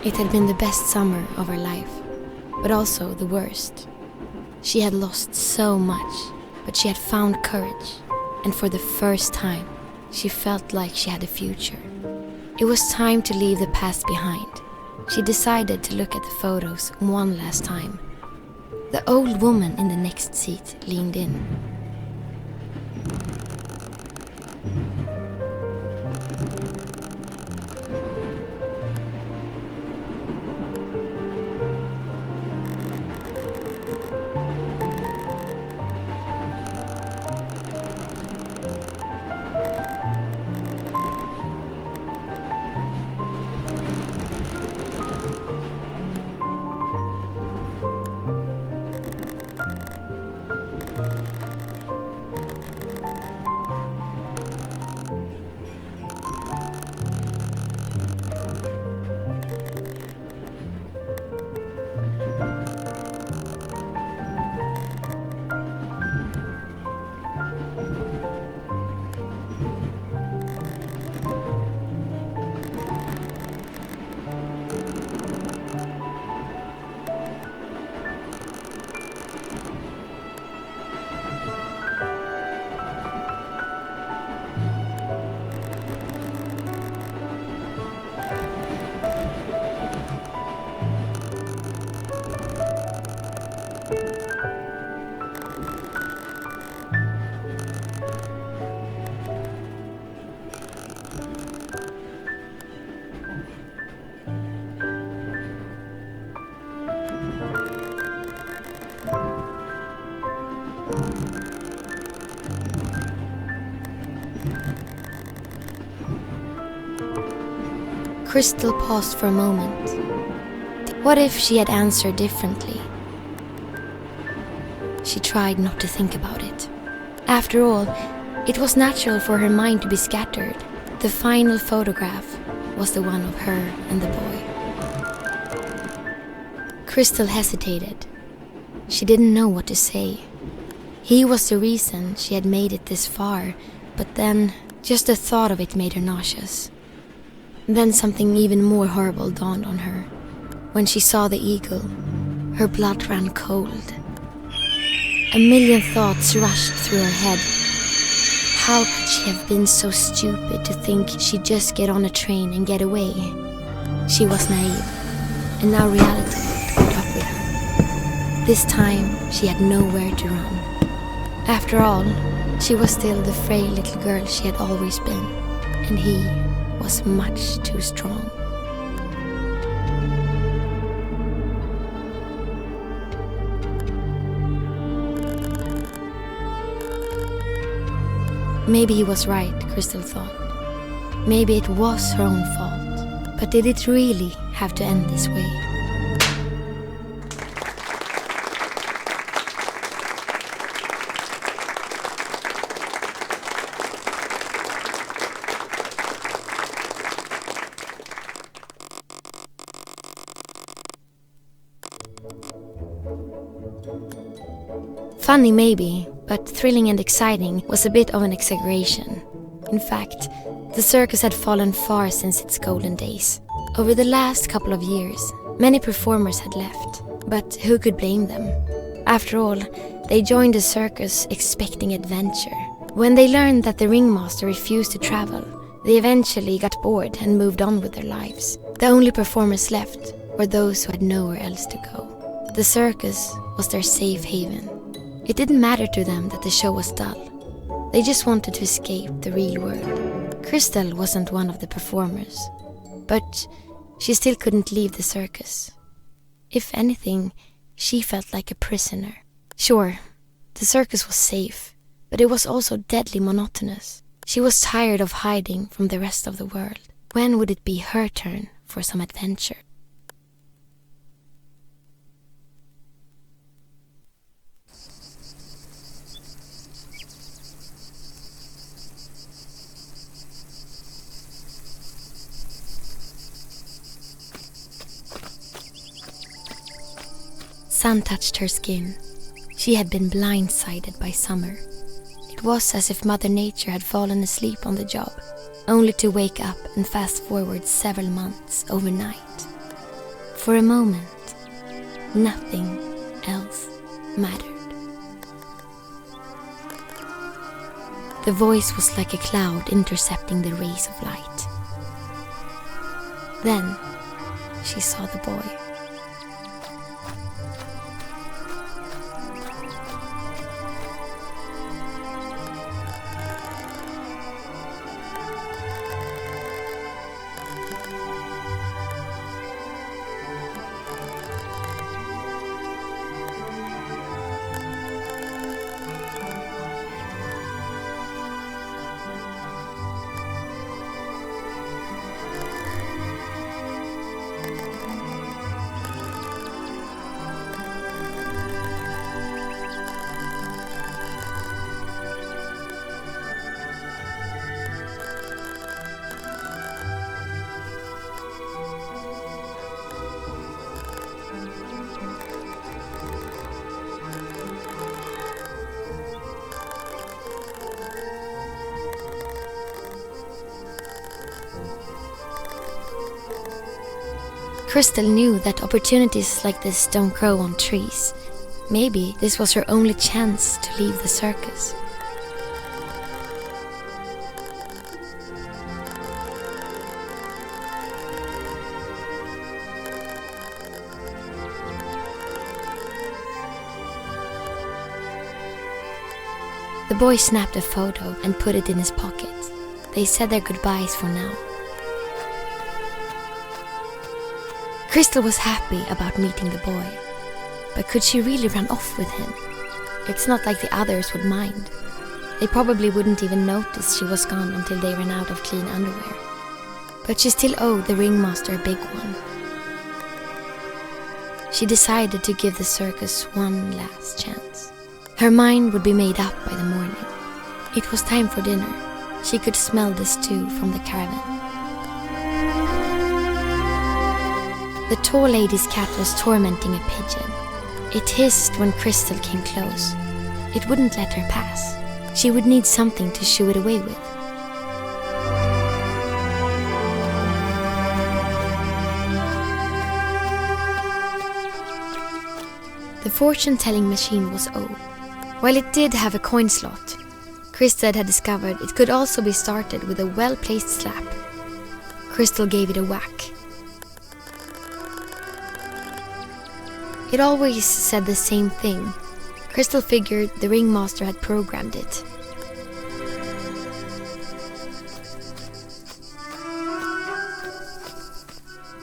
It had been the best summer of her life, but also the worst. She had lost so much, but she had found courage, and for the first time, she felt like she had a future. It was time to leave the past behind. She decided to look at the photos one last time. The old woman in the next seat leaned in. Kristal paused for a moment. What if she had answered differently? She tried not to think about it. After all, it was natural for her mind to be scattered. The final photograph was the one of her and the boy. Kristal hesitated. She didn't know what to say. He was the reason she had made it this far, but then just the thought of it made her nauseous. Then something even more horrible dawned on her. When she saw the eagle, her blood ran cold. A million thoughts rushed through her head. How could she have been so stupid to think she'd just get on a train and get away? She was naive, and now reality caught up with her. This time, she had nowhere to run. After all, she was still the frail little girl she had always been, and he was much too strong. Maybe he was right, Kristal thought. Maybe it was her own fault. But did it really have to end this way? Funny maybe, but thrilling and exciting was a bit of an exaggeration. In fact, the circus had fallen far since its golden days. Over the last couple of years, many performers had left, but who could blame them? After all, they joined the circus expecting adventure. When they learned that the ringmaster refused to travel, they eventually got bored and moved on with their lives. The only performers left were those who had nowhere else to go. The circus was their safe haven. It didn't matter to them that the show was dull. They just wanted to escape the real world. Kristal wasn't one of the performers, but she still couldn't leave the circus. If anything, she felt like a prisoner. Sure, the circus was safe, but it was also deadly monotonous. She was tired of hiding from the rest of the world. When would it be her turn for some adventure? Sun touched her skin. She had been blindsided by summer. It was as if Mother Nature had fallen asleep on the job, only to wake up and fast forward several months overnight. For a moment, nothing else mattered. The voice was like a cloud intercepting the rays of light. Then she saw the boy. Kristal knew that opportunities like this don't grow on trees. Maybe this was her only chance to leave the circus. The boy snapped a photo and put it in his pocket. They said their goodbyes for now. Kristal was happy about meeting the boy, but could she really run off with him? It's not like the others would mind. They probably wouldn't even notice she was gone until they ran out of clean underwear. But she still owed the ringmaster a big one. She decided to give the circus one last chance. Her mind would be made up by the morning. It was time for dinner. She could smell the stew from the caravan. The tall lady's cat was tormenting a pigeon. It hissed when Kristal came close. It wouldn't let her pass. She would need something to shoo it away with. The fortune-telling machine was old. While it did have a coin slot, Kristal had discovered it could also be started with a well-placed slap. Kristal gave it a whack. It always said the same thing. Kristal figured the ringmaster had programmed it.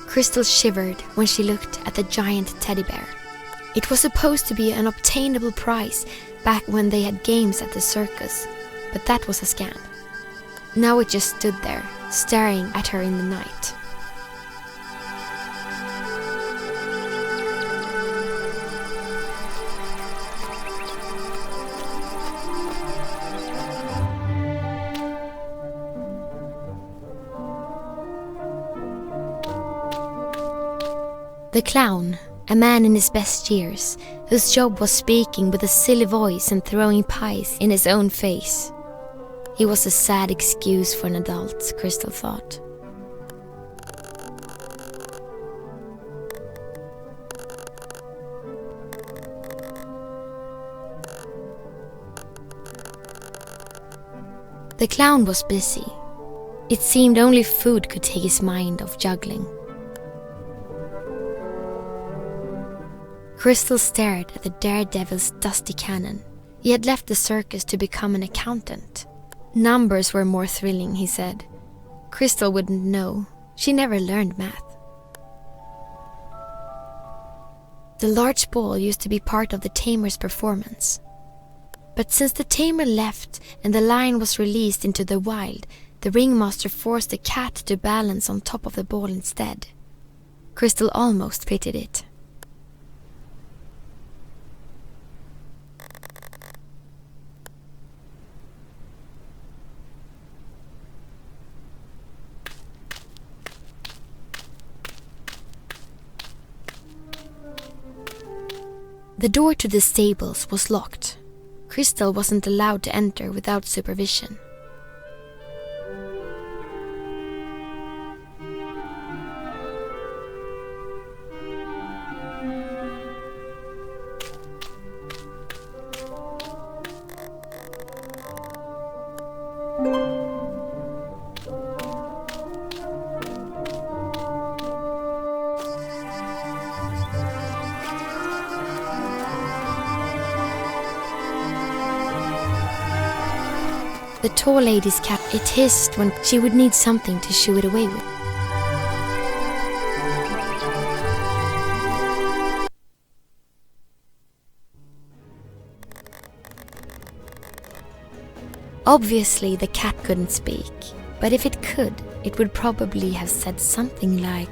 Kristal shivered when she looked at the giant teddy bear. It was supposed to be an obtainable prize back when they had games at the circus, but that was a scam. Now it just stood there, staring at her in the night. The clown, a man in his best years, whose job was speaking with a silly voice and throwing pies in his own face. He was a sad excuse for an adult, Kristal thought. The clown was busy. It seemed only food could take his mind off juggling. Kristal stared at the daredevil's dusty cannon. He had left the circus to become an accountant. Numbers were more thrilling, he said. Kristal wouldn't know. She never learned math. The large ball used to be part of the tamer's performance. But since the tamer left and the lion was released into the wild, the ringmaster forced the cat to balance on top of the ball instead. Kristal almost pitied it. The door to the stables was locked. Kristal wasn't allowed to enter without supervision. The tall lady's cat, it hissed when she would need something to shoo it away with. Obviously, the cat couldn't speak, but if it could, it would probably have said something like,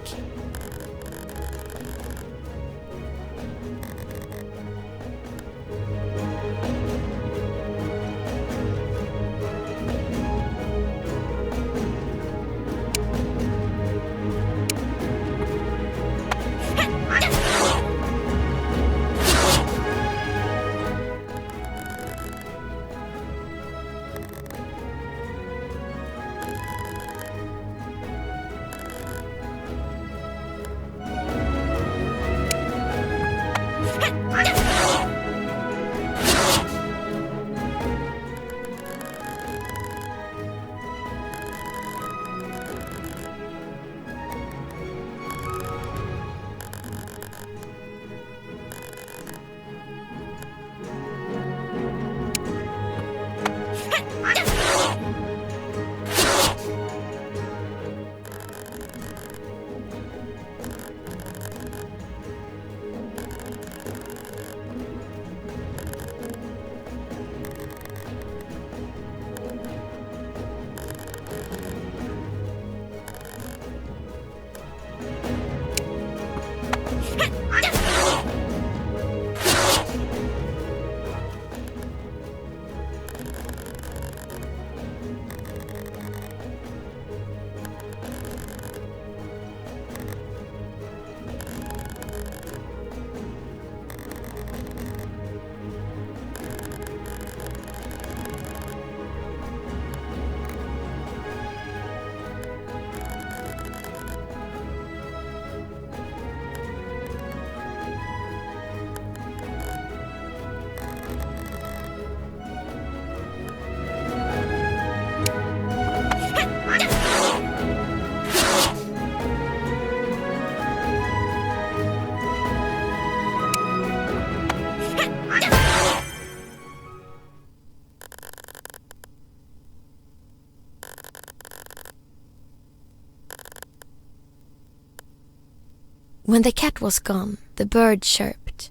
When the cat was gone, the bird chirped.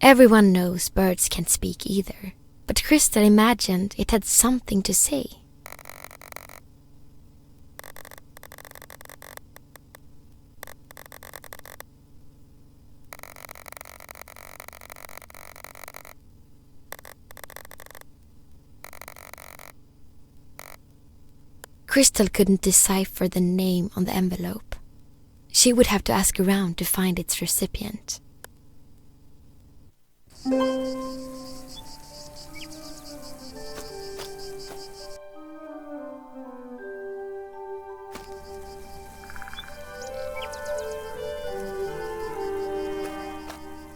Everyone knows birds can't speak either, but Kristal imagined it had something to say. Kristal couldn't decipher the name on the envelope. She would have to ask around to find its recipient.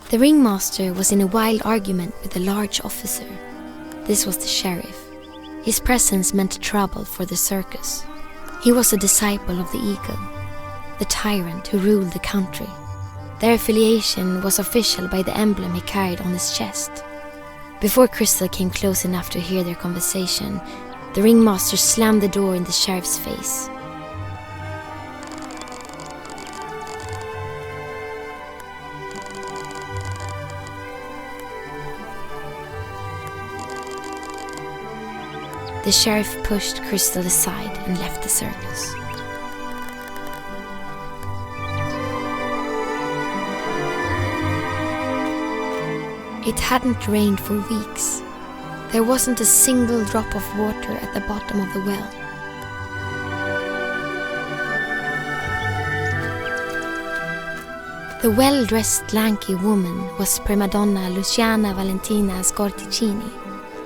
The ringmaster was in a wild argument with a large officer. This was the sheriff. His presence meant trouble for the circus. He was a disciple of the eagle, the tyrant who ruled the country. Their affiliation was official by the emblem he carried on his chest. Before Kristal came close enough to hear their conversation, the ringmaster slammed the door in the sheriff's face. The sheriff pushed Kristal aside and left the circus. It hadn't rained for weeks. There wasn't a single drop of water at the bottom of the well. The well-dressed lanky woman was prima donna Luciana Valentina Scorticini.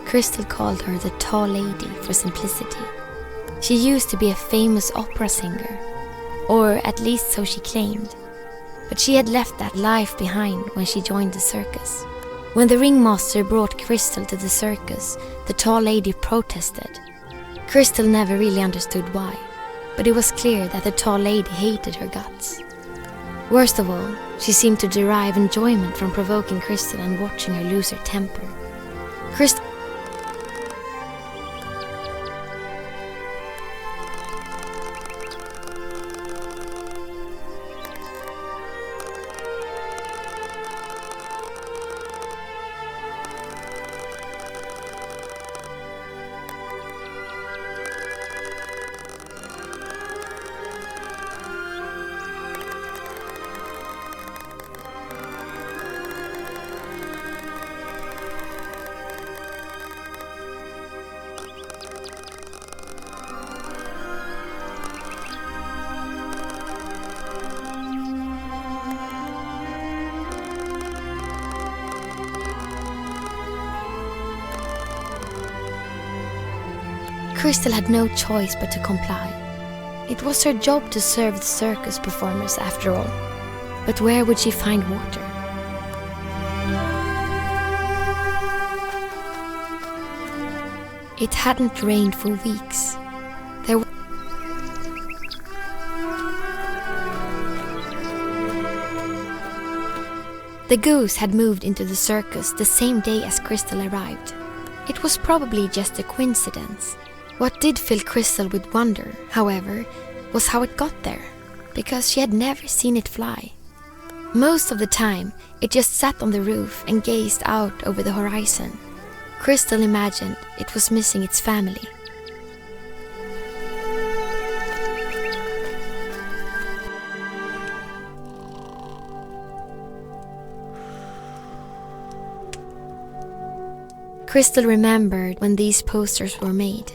Kristal called her the tall lady for simplicity. She used to be a famous opera singer, or at least so she claimed. But she had left that life behind when she joined the circus. When the ringmaster brought Kristal to the circus, the tall lady protested. Kristal never really understood why, but it was clear that the tall lady hated her guts. Worst of all, she seemed to derive enjoyment from provoking Kristal and watching her lose her temper. Kristal had no choice but to comply. It was her job to serve the circus performers after all. But where would she find water? It hadn't rained for weeks. The goose had moved into the circus the same day as Kristal arrived. It was probably just a coincidence. What did fill Kristal with wonder, however, was how it got there, because she had never seen it fly. Most of the time, it just sat on the roof and gazed out over the horizon. Kristal imagined it was missing its family. Kristal remembered when these posters were made.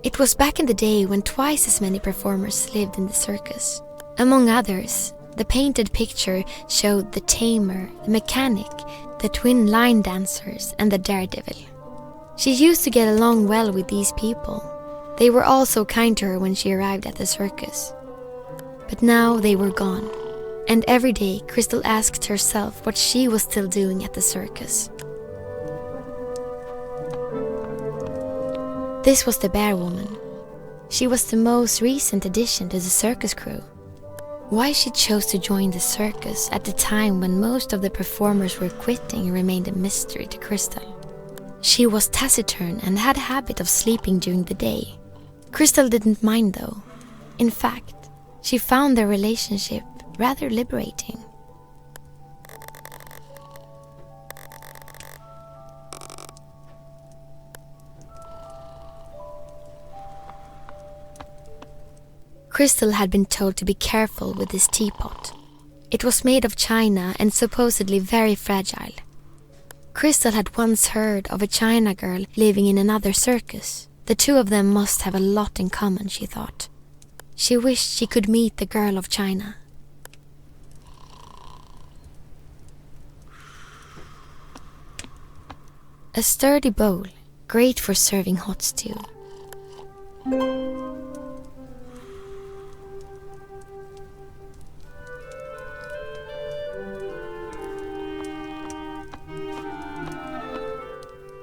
It was back in the day when twice as many performers lived in the circus. Among others, the painted picture showed the tamer, the mechanic, the twin line dancers, and the daredevil. She used to get along well with these people. They were all so kind to her when she arrived at the circus. But now they were gone, and every day Kristal asked herself what she was still doing at the circus. This was the bear woman. She was the most recent addition to the circus crew. Why she chose to join the circus at the time when most of the performers were quitting remained a mystery to Kristal. She was taciturn and had a habit of sleeping during the day. Kristal didn't mind though. In fact, she found their relationship rather liberating. Kristal had been told to be careful with this teapot. It was made of china and supposedly very fragile. Kristal had once heard of a China girl living in another circus. The two of them must have a lot in common, she thought. She wished she could meet the girl of China. A sturdy bowl, great for serving hot stew.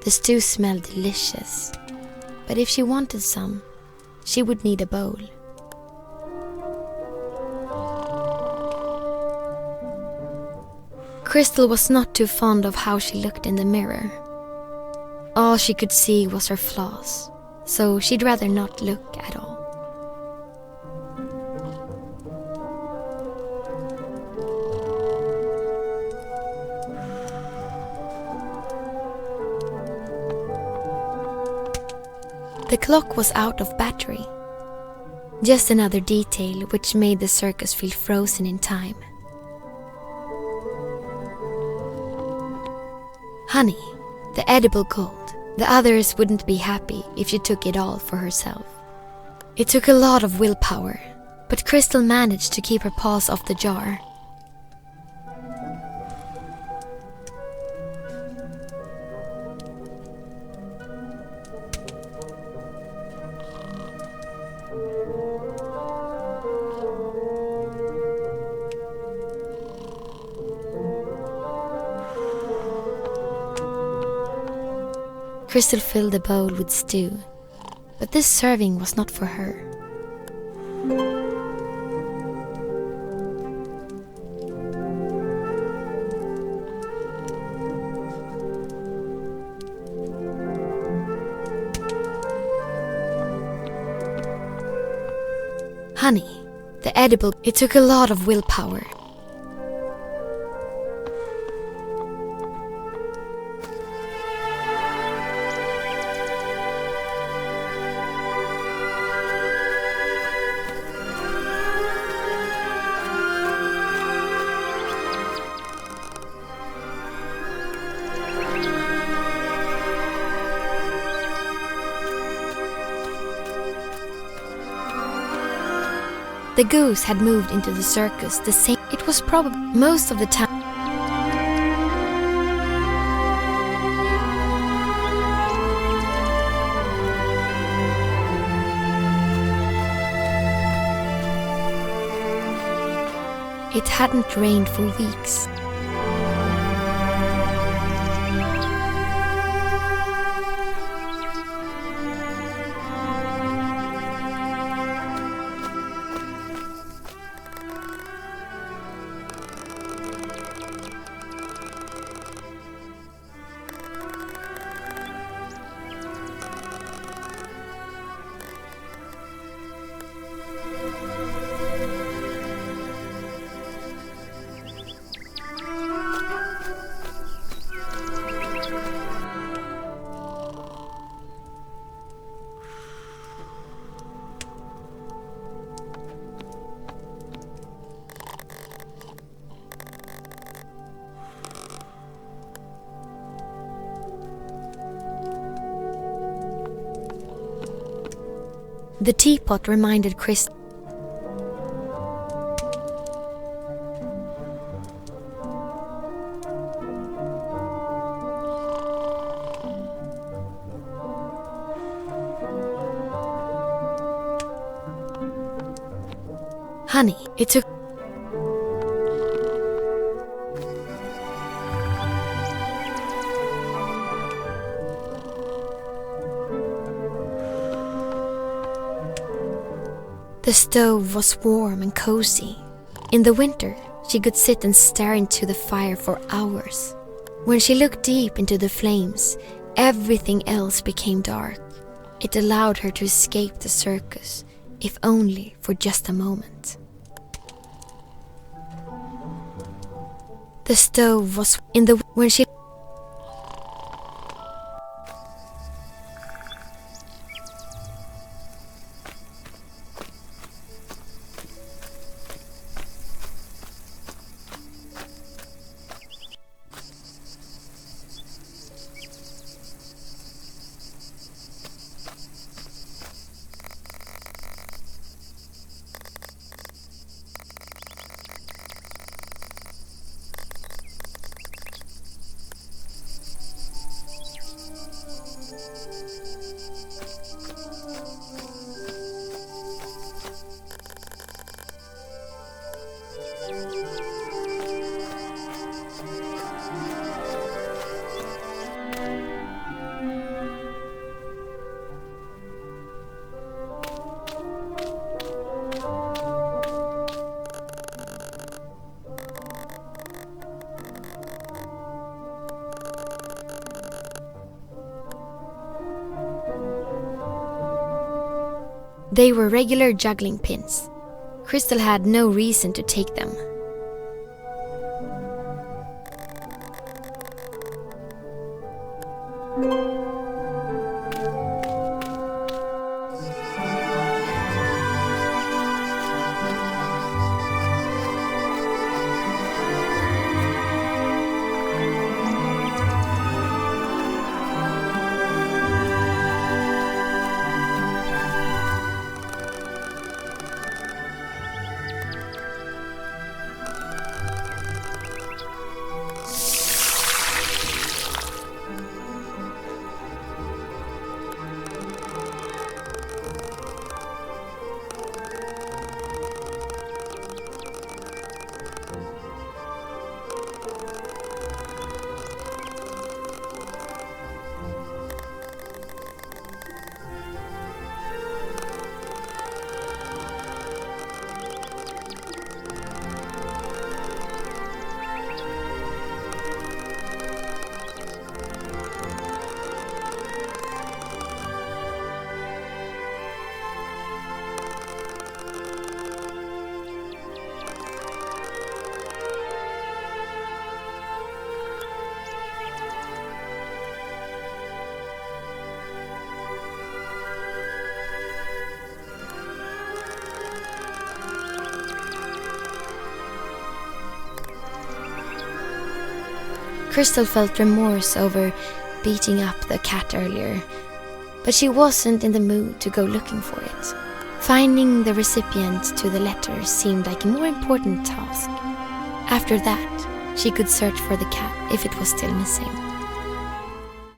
The stew smelled delicious, but if she wanted some, she would need a bowl. Kristal was not too fond of how she looked in the mirror. All she could see was her flaws, so she'd rather not look at all. The clock was out of battery. Just another detail which made the circus feel frozen in time. Honey, the edible gold. The others wouldn't be happy if she took it all for herself. It took a lot of willpower, but Kristal managed to keep her paws off the jar. Kristal filled the bowl with stew, but this serving was not for her. Honey, the edible. It took a lot of willpower. The goose had moved into the circus the same. It was probably most of the time. It hadn't rained for weeks. The teapot reminded Kristal honey. It took the stove was warm and cozy. In the winter, she could sit and stare into the fire for hours. When she looked deep into the flames, everything else became dark. It allowed her to escape the circus, if only for just a moment. The stove was in the when she They were regular juggling pins. Kristal had no reason to take them. Kristal felt remorse over beating up the cat earlier, but she wasn't in the mood to go looking for it. Finding the recipient to the letter seemed like a more important task. After that, she could search for the cat if it was still missing.